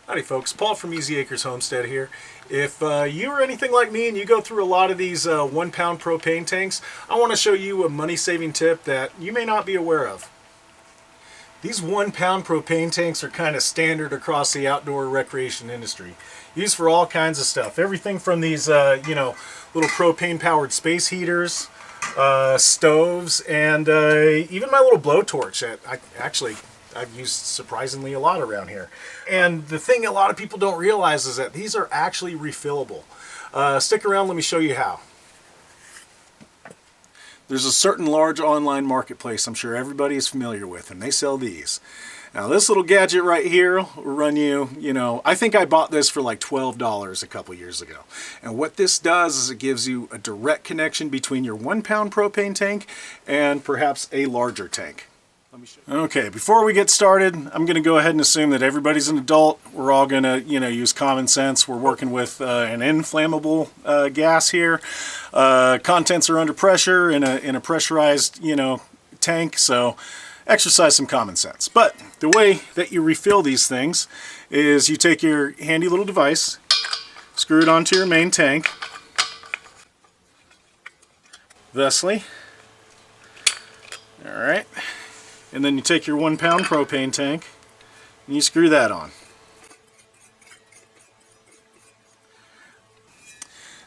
Howdy folks, Paul from Easy Acres Homestead here. If you are anything like me and you go through a lot of these 1 pound propane tanks, I want to show you a money saving tip that you may not be aware of. These 1 pound propane tanks are kind of standard across the outdoor recreation industry. Used for all kinds of stuff. Everything from these little propane powered space heaters, stoves, and even my little blowtorch that I've used surprisingly a lot around here. And the thing a lot of people don't realize is that these are actually refillable. Stick around, let me show you how. There's a certain large online marketplace I'm sure everybody is familiar with, and they sell these. Now this little gadget right here will run you, I think I bought this for like $12 a couple years ago. And what this does is it gives you a direct connection between your 1 pound propane tank and perhaps a larger tank. Okay, before we get started, I'm going to go ahead and assume that everybody's an adult. We're all going to, use common sense. We're working with an inflammable gas here. Contents are under pressure in a pressurized, tank, so exercise some common sense. But the way that you refill these things is you take your handy little device, screw it onto your main tank, thusly. All right. And then you take your 1 pound propane tank and you screw that on.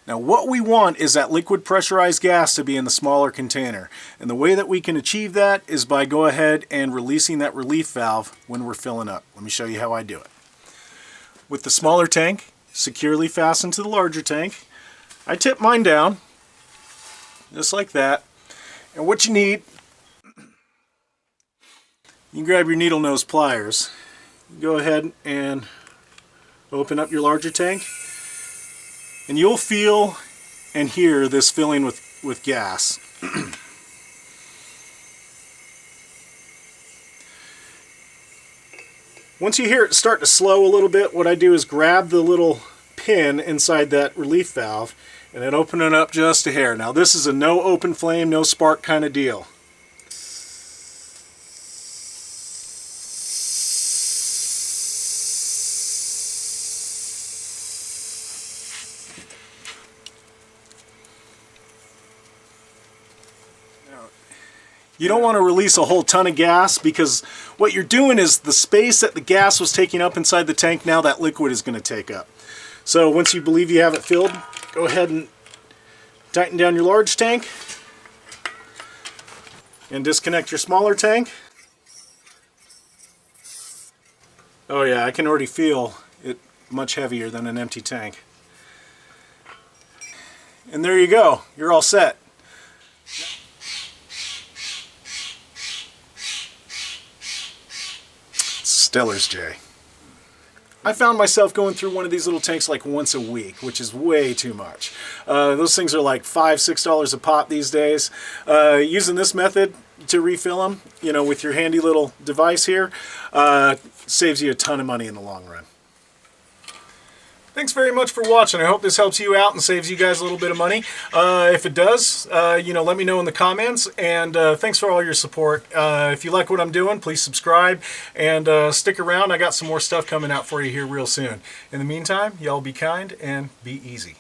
Now what we want is that liquid pressurized gas to be in the smaller container. And the way that we can achieve that is by go ahead and releasing that relief valve when we're filling up. Let me show you how I do it. With the smaller tank securely fastened to the larger tank, I tip mine down just like that. And what you need, you grab your needle nose pliers, go ahead and open up your larger tank, and you'll feel and hear this filling with gas. Once you hear it start to slow a little bit, what I do is grab the little pin inside that relief valve and then open it up just a hair. Now this is a no open flame, no spark kind of deal. You don't want to release a whole ton of gas because what you're doing is the space that the gas was taking up inside the tank, now that liquid is going to take up. So once you believe you have it filled, go ahead and tighten down your large tank and disconnect your smaller tank. Oh yeah, I can already feel it much heavier than an empty tank. And there you go, you're all set. Stellar's J. I found myself going through one of these little tanks like once a week, which is way too much. Those things are like $5–6 a pop these days. Using this method to refill them, with your handy little device here, saves you a ton of money in the long run. Thanks very much for watching. I hope this helps you out and saves you guys a little bit of money. If it does, let me know in the comments. And thanks for all your support. If you like what I'm doing, please subscribe and stick around. I got some more stuff coming out for you here real soon. In the meantime, y'all be kind and be easy.